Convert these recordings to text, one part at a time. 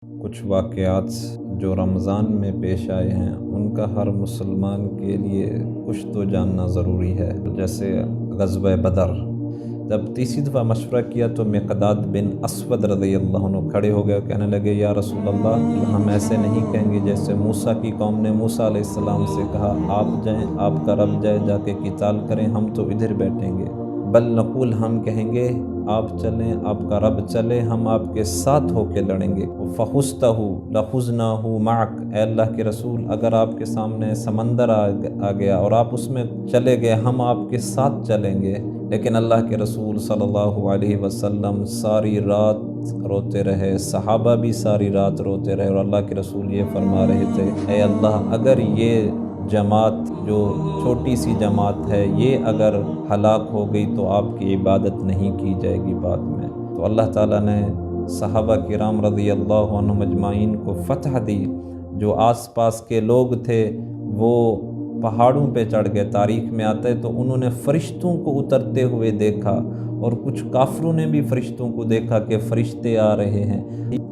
کچھ واقعات جو رمضان میں پیش آئے ہیں ان کا ہر مسلمان کے لیے کچھ تو جاننا ضروری ہے۔ جیسے غزوہ بدر، جب تیسری دفعہ مشورہ کیا تو مقداد بن اسود رضی اللہ عنہ کھڑے ہو گئے اور کہنے لگے یا رسول اللہ، ہم ایسے نہیں کہیں گے جیسے موسیٰ کی قوم نے موسیٰ علیہ السلام سے کہا آپ جائیں، آپ کا رب جائے جا کے قتال کریں، ہم تو ادھر بیٹھیں گے۔ بل نقول، ہم کہیں گے آپ چلیں، آپ کا رب چلے، ہم آپ کے ساتھ ہو کے لڑیں گے۔ فَخُذْتَهُ لَخُذْنَاهُ مَعَكَ، اے اللہ کے رسول، اگر آپ کے سامنے سمندر آ گیا اور آپ اس میں چلے گئے، ہم آپ کے ساتھ چلیں گے۔ لیکن اللہ کے رسول صلی اللہ علیہ وسلم ساری رات روتے رہے، صحابہ بھی ساری رات روتے رہے، اور اللہ کے رسول یہ فرما رہے تھے اے اللہ، اگر یہ جماعت جو چھوٹی سی جماعت ہے یہ اگر ہلاک ہو گئی تو آپ کی عبادت نہیں کی جائے گی بعد میں۔ تو اللہ تعالیٰ نے صحابہ کرام رضی اللہ عنہم اجمعین کو فتح دی۔ جو آس پاس کے لوگ تھے وہ پہاڑوں پہ چڑھ گئے، تاریخ میں آتا ہے تو انہوں نے فرشتوں کو اترتے ہوئے دیکھا، اور کچھ کافروں نے بھی فرشتوں کو دیکھا کہ فرشتے آ رہے ہیں۔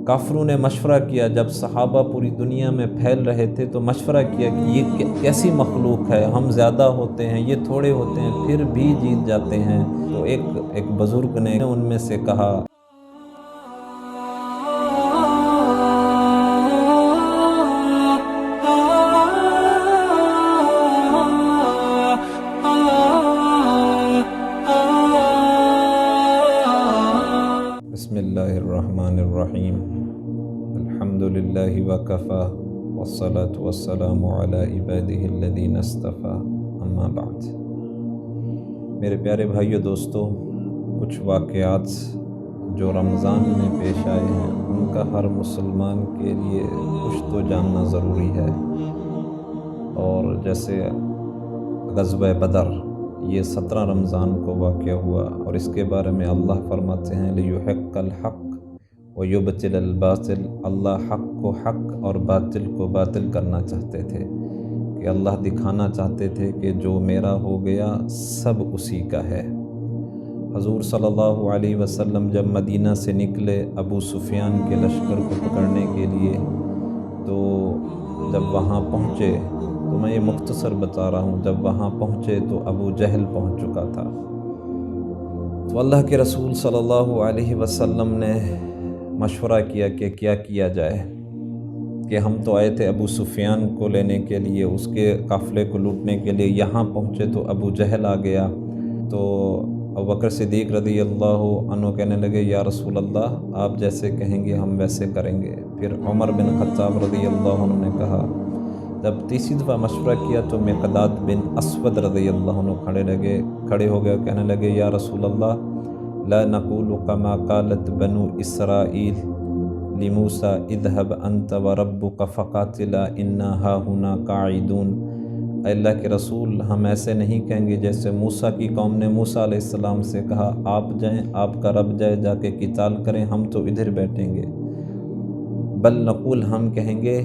کافروں نے مشورہ کیا، جب صحابہ پوری دنیا میں پھیل رہے تھے تو مشورہ کیا کہ یہ کیسی مخلوق ہے، ہم زیادہ ہوتے ہیں یہ تھوڑے ہوتے ہیں پھر بھی جیت جاتے ہیں۔ تو ایک بزرگ نے ان میں سے کہا بسم اللہ الرحمن الرحیم، الحمد للہ وکفی والصلاة والسلام علی عبادہ الذین اصطفی، اما بعد۔ میرے پیارے بھائیو دوستو، کچھ واقعات جو رمضان میں پیش آئے ہیں ان کا ہر مسلمان کے لیے کچھ تو جاننا ضروری ہے۔ اور جیسے غزوہ بدر، یہ 17 رمضان کو واقع ہوا، اور اس کے بارے میں اللہ فرماتے ہیں لِيُحِقَّ الْحَقَّ وَيُبْطِلَ الْبَاطِلَ، اللہ حق کو حق اور باطل کو باطل کرنا چاہتے تھے، کہ اللہ دکھانا چاہتے تھے کہ جو میرا ہو گیا سب اسی کا ہے۔ حضور صلی اللہ علیہ وسلم جب مدینہ سے نکلے ابو سفیان کے لشکر کو پکڑنے کے لیے، تو جب وہاں پہنچے، تو میں یہ مختصر بتا رہا ہوں، جب وہاں پہنچے تو ابو جہل پہنچ چکا تھا۔ تو اللہ کے رسول صلی اللہ علیہ وسلم نے مشورہ کیا کہ کیا کیا جائے، کہ ہم تو آئے تھے ابو سفیان کو لینے کے لیے، اس کے قافلے کو لوٹنے کے لیے، یہاں پہنچے تو ابو جہل آ گیا۔ تو ابوبکر صدیق رضی اللہ عنہ کہنے لگے یا رسول اللہ، آپ جیسے کہیں گے ہم ویسے کریں گے۔ پھر عمر بن خطاب رضی اللہ عنہ نے کہا، جب تیسری دفعہ مشورہ کیا تو مقداد بن اسود رضی اللہ عنہ کھڑے ہو گئے، کہنے لگے یا رسول اللہ، لا نقول كما قالت بنو اسرائیل لموسیٰ اذهب انت وربك فقاتلا انا هاهنا قاعدون، اے اللہ کے رسول، ہم ایسے نہیں کہیں گے جیسے موسیٰ کی قوم نے موسیٰ علیہ السلام سے کہا آپ جائیں، آپ کا رب جائے جا کے قتال کریں، ہم تو ادھر بیٹھیں گے۔ بل نقول، ہم کہیں گے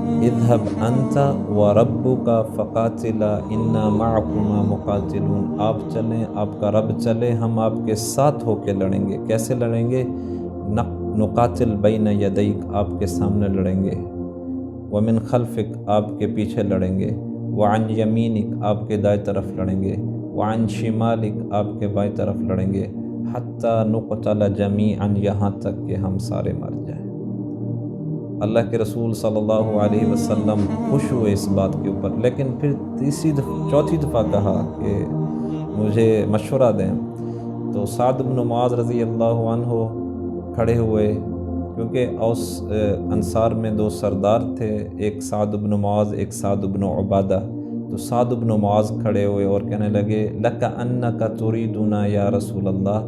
اذهب انت وربك فقاتلا انا معكما مقاتلون، آپ چلیں، آپ کا رب چلے، ہم آپ کے ساتھ ہو کے لڑیں گے۔ کیسے لڑیں گے؟ نقاتل بین یدیک، آپ کے سامنے لڑیں گے، ومن خلفک، آپ کے پیچھے لڑیں گے، وعن یمینک، آپ کے دائیں طرف لڑیں گے، وعن شمالک، آپ کے بائیں طرف لڑیں گے، حتی نقتل جمیعا، یہاں تک کہ ہم سارے مر جائیں۔ اللہ کے رسول صلی اللہ علیہ وسلم خوش ہوئے اس بات کے اوپر، لیکن پھر چوتھی دفعہ کہا کہ مجھے مشورہ دیں۔ تو سعد بن معاذ رضی اللہ عنہ کھڑے ہوئے، کیونکہ انصار میں 2 سردار تھے، ایک سعد بن معاذ، ایک سعد بن عبادہ۔ تو سعد بن معاذ کھڑے ہوئے اور کہنے لگے لک انک تریدنا یا رسول اللہ،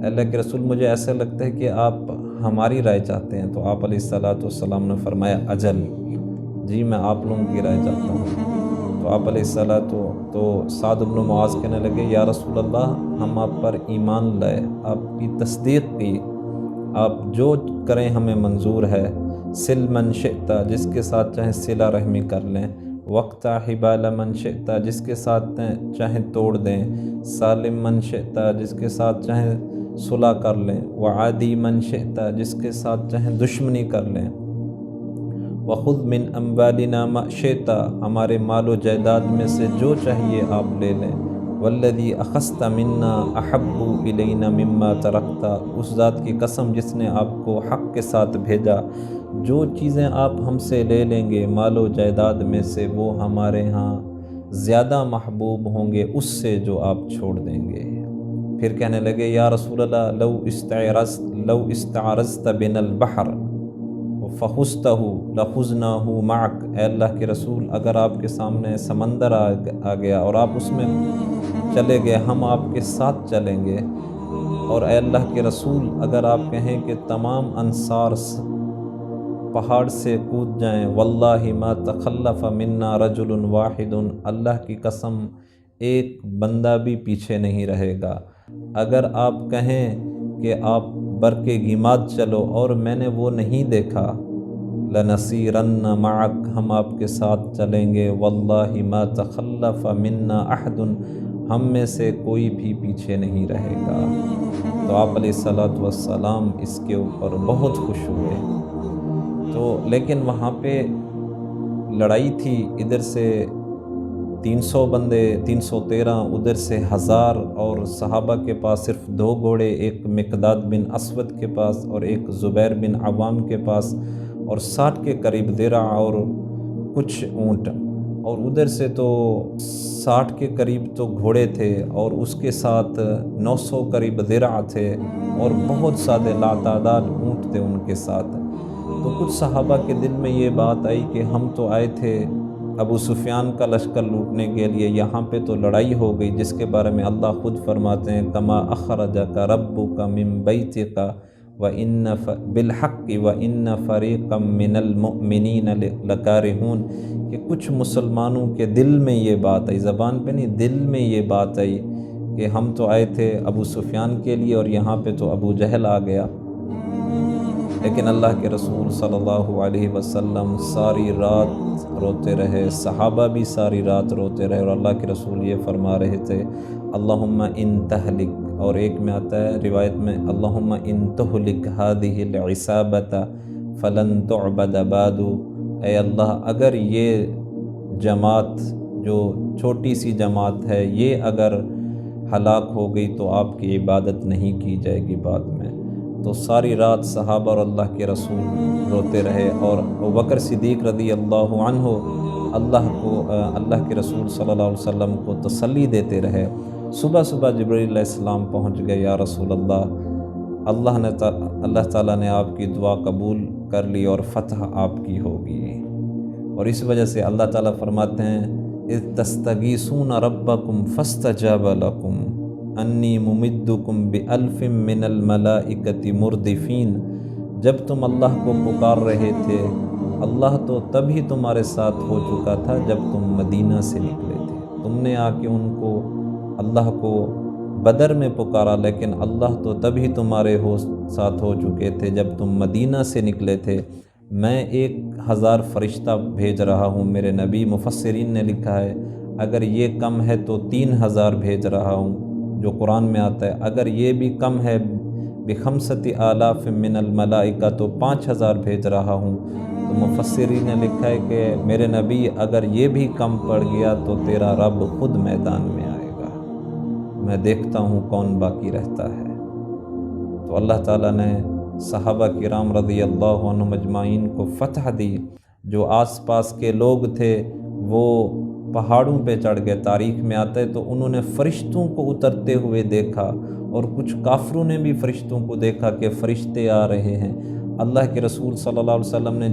اللہ کے رسول مجھے ایسا لگتا ہے کہ آپ ہماری رائے چاہتے ہیں۔ تو آپ علیہ السلام نے فرمایا اجل، جی میں آپ لوگوں کی رائے چاہتا ہوں۔ تو آپ علیہ السلام تو سعد بن معاذ کہنے لگے یا رسول اللہ، ہم آپ پر ایمان لائے، آپ کی تصدیق کی، آپ جو کریں ہمیں منظور ہے۔ سل من شئت، جس کے ساتھ چاہیں صلہ رحمی کر لیں، وقت حبال من شئت، جس کے ساتھ چاہیں توڑ دیں، سالم من شئت، جس کے ساتھ چاہیں صلح کر لیں، وعادی من شئتا جس کے ساتھ چاہیں دشمنی کر لیں، وخذ من اموالنا ما شئتا ہمارے مال و جائیداد میں سے جو چاہیے آپ لے لیں، والذی اخذت منا احب الینا مما ترکتا اس ذات کی قسم جس نے آپ کو حق کے ساتھ بھیجا، جو چیزیں آپ ہم سے لے لیں گے مال و جائیداد میں سے وہ ہمارے ہاں زیادہ محبوب ہوں گے اس سے جو آپ چھوڑ دیں گے۔ پھر کہنے لگے یا رسول اللہ لو استعرضت بنا البحر فخذتہ لخذناہ معک، اے اللہ کے رسول اگر آپ کے سامنے سمندر آ گیا اور آپ اس میں چلے گئے ہم آپ کے ساتھ چلیں گے، اور اے اللہ کے رسول اگر آپ کہیں کہ تمام انصار پہاڑ سے کود جائیں، واللہ ما تخلف منا رجل واحد، اللہ کی قسم ایک بندہ بھی پیچھے نہیں رہے گا، اگر آپ کہیں کہ آپ برق گیماد چلو اور میں نے وہ نہیں دیکھا، لنسیرن معک ہم آپ کے ساتھ چلیں گے، واللہ ما تخلف منا احد ہم میں سے کوئی بھی پیچھے نہیں رہے گا۔ تو آپ علیہ الصلوۃ والسلام اس کے اوپر بہت خوش ہوئے۔ تو لیکن وہاں پہ لڑائی تھی، ادھر سے 300 بندے 313، ادھر سے 1000، اور صحابہ کے پاس صرف 2 گھوڑے، ایک مقداد بن اسود کے پاس اور ایک زبیر بن عوام کے پاس، اور 60 کے قریب درع اور کچھ اونٹ، اور ادھر سے تو 60 کے قریب تو گھوڑے تھے اور اس کے ساتھ 900 قریب درع تھے اور بہت سارے لاتعداد اونٹ تھے ان کے ساتھ۔ تو کچھ صحابہ کے دل میں یہ بات آئی کہ ہم تو آئے تھے ابو سفیان کا لشکر لوٹنے کے لیے، یہاں پہ تو لڑائی ہو گئی جس کے بارے میں اللہ خود فرماتے ہیں کما اخرجک ربک من بیتک وَإِنَّ بِالْحَقِّ وَإِنَّ فَرِيقًا مِّنَ الْمُؤْمِنِينَ لَكَارِهُونَ کہ کچھ مسلمانوں کے دل میں یہ بات آئی، زبان پہ نہیں، دل میں یہ بات آئی کہ ہم تو آئے تھے ابو سفیان کے لیے اور یہاں پہ تو ابو جہل آ گیا۔ لیکن اللہ کے رسول صلی اللہ علیہ وسلم ساری رات روتے رہے، صحابہ بھی ساری رات روتے رہے، اور اللہ کے رسول یہ فرما رہے تھے اللہم ان تہلک، اور ایک میں آتا ہے روایت میں اللہم ان تہلک هذه العصابۃ فلن تعبد بعد، اے اللہ اگر یہ جماعت جو چھوٹی سی جماعت ہے یہ اگر ہلاک ہو گئی تو آپ کی عبادت نہیں کی جائے گی بعد میں۔ تو ساری رات صحابہ اور اللہ کے رسول روتے رہے، اور ابوبکر صدیق رضی اللہ عنہ اللہ کے رسول صلی اللہ علیہ وسلم کو تسلی دیتے رہے۔ صبح صبح جبرائیل علیہ السلام پہنچ گئے، یا رسول اللہ تعالیٰ نے آپ کی دعا قبول کر لی اور فتح آپ کی ہوگی، اور اس وجہ سے اللہ تعالیٰ فرماتے ہیں اذ تستغیثون ربکم فاستجاب لکم انی ممدکم بألف من الملائکۃ مردفین، جب تم اللہ کو پکار رہے تھے اللہ تو تبھی تمہارے ساتھ ہو چکا تھا جب تم مدینہ سے نکلے تھے، تم نے آ کے ان کو اللہ کو بدر میں پکارا، لیکن اللہ تو تبھی تمہارے ساتھ ہو چکے تھے جب تم مدینہ سے نکلے تھے۔ میں 1000 فرشتہ بھیج رہا ہوں، میرے نبی مفسرین نے لکھا ہے اگر یہ کم ہے تو 3000 بھیج رہا ہوں جو قرآن میں آتا ہے، اگر یہ بھی کم ہے ب5,000 من الملائکہ تو 5000 بھیج رہا ہوں۔ تو مفسرین نے لکھا ہے کہ میرے نبی اگر یہ بھی کم پڑ گیا تو تیرا رب خود میدان میں آئے گا، میں دیکھتا ہوں کون باقی رہتا ہے۔ تو اللہ تعالیٰ نے صحابہ کرام رضی اللہ عنہم اجمعین کو فتح دی، جو آس پاس کے لوگ تھے وہ پہاڑوں پہ چڑھ گئے، تاریخ میں آتا ہے تو انہوں نے فرشتوں کو اترتے ہوئے دیکھا، اور کچھ کافروں نے بھی فرشتوں کو دیکھا کہ فرشتے آ رہے ہیں۔ اللہ کے رسول صلی اللہ علیہ وسلم نے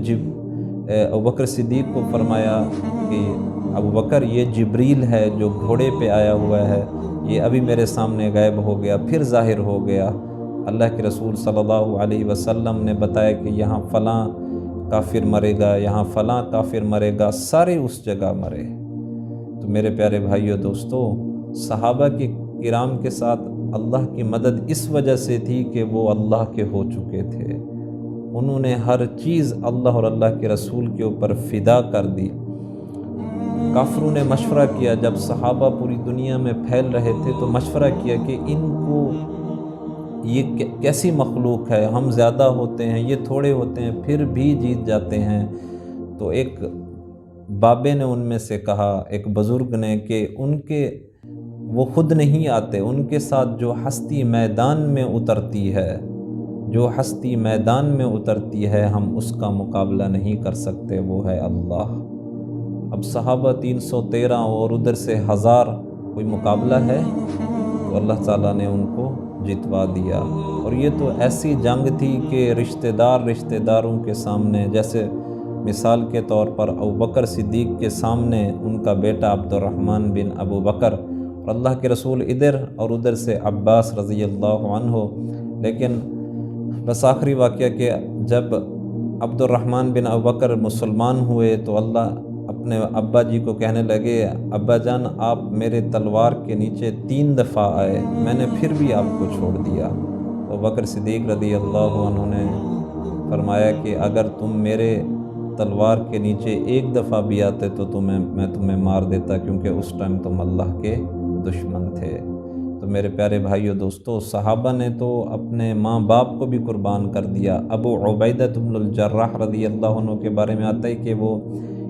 ابوبکر صدیق کو فرمایا کہ ابوبکر یہ جبریل ہے جو گھوڑے پہ آیا ہوا ہے، یہ ابھی میرے سامنے غائب ہو گیا پھر ظاہر ہو گیا۔ اللہ کے رسول صلی اللہ علیہ وسلم نے بتایا کہ یہاں فلاں کافر مرے گا، یہاں فلاں کافر مرے گا، سارے اس جگہ مرے۔ تو میرے پیارے بھائیو دوستو، صحابہ کی کرام کے ساتھ اللہ کی مدد اس وجہ سے تھی کہ وہ اللہ کے ہو چکے تھے، انہوں نے ہر چیز اللہ اور اللہ کے رسول کے اوپر فدا کر دی۔ کافروں نے مشورہ کیا، جب صحابہ پوری دنیا میں پھیل رہے تھے تو مشورہ کیا کہ ان کو یہ کیسی مخلوق ہے، ہم زیادہ ہوتے ہیں، یہ تھوڑے ہوتے ہیں، پھر بھی جیت جاتے ہیں۔ تو ایک بابے نے ان میں سے کہا، ایک بزرگ نے، کہ وہ خود نہیں آتے، ان کے ساتھ جو ہستی میدان میں اترتی ہے، ہم اس کا مقابلہ نہیں کر سکتے، وہ ہے اللہ۔ اب صحابہ 313 اور ادھر سے 1000، کوئی مقابلہ ہے؟ تو اللہ تعالیٰ نے ان کو جتوا دیا۔ اور یہ تو ایسی جنگ تھی کہ رشتہ داروں کے سامنے، جیسے مثال کے طور پر ابوبکر صدیق کے سامنے ان کا بیٹا عبد الرحمن بن ابو بکر، اور اللہ کے رسول ادھر، اور ادھر سے عباس رضی اللہ عنہ۔ لیکن بس آخری واقعہ کہ جب عبد الرحمن بن ابو بکر مسلمان ہوئے تو اللہ اپنے ابا جی کو کہنے لگے، ابا جان آپ میرے تلوار کے نیچے 3 دفعہ آئے، میں نے پھر بھی آپ کو چھوڑ دیا۔ تو بکر صدیق رضی اللہ عنہ نے فرمایا کہ اگر تم میرے تلوار کے نیچے 1 دفعہ بھی آتے تو میں تمہیں مار دیتا، کیونکہ اس ٹائم تم اللہ کے دشمن تھے۔ تو میرے پیارے بھائیو دوستو، صحابہ نے تو اپنے ماں باپ کو بھی قربان کر دیا۔ ابو عبیدہ بن الجراح رضی اللہ عنہ کے بارے میں آتا ہے کہ وہ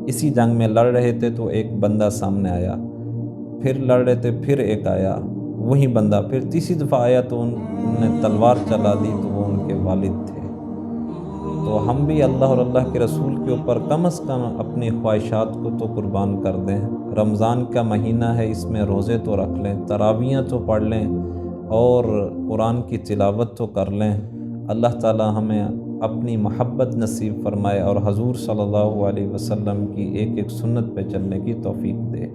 اسی جنگ میں لڑ رہے تھے تو ایک بندہ سامنے آیا، پھر لڑ رہے تھے، پھر ایک آیا، وہی بندہ پھر تیسری دفعہ آیا تو انہوں نے تلوار چلا دی، تو وہ ان کے والد تھے۔ تو ہم بھی اللہ اور اللہ کے رسول کے اوپر کم از کم اپنی خواہشات کو تو قربان کر دیں۔ رمضان کا مہینہ ہے، اس میں روزے تو رکھ لیں، تراویحیں تو پڑھ لیں، اور قرآن کی تلاوت تو کر لیں۔ اللہ تعالی ہمیں اپنی محبت نصیب فرمائے اور حضور صلی اللہ علیہ وسلم کی ایک ایک سنت پہ چلنے کی توفیق دے۔